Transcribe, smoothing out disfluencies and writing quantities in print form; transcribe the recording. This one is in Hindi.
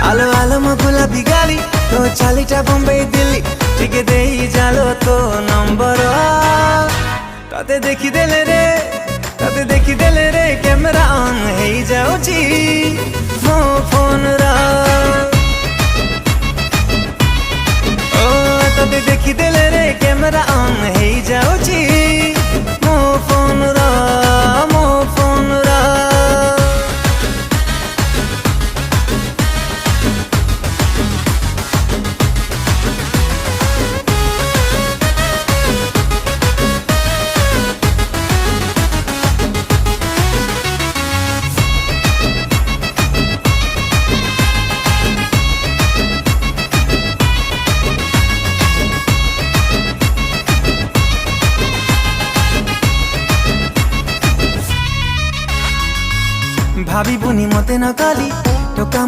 आलो आलो मो गुलाबी गाड़ी तो चालीटा बम्बई दिल्ली टिके दे जालो तो नंबर ताते देखी देले रे कैमरा ऑन है जाउची मो फोन रा ओ ताते देखी देले रे कैमरा ऑन है जाउची मो फोन रा भाभी बुनी मते न काली टोका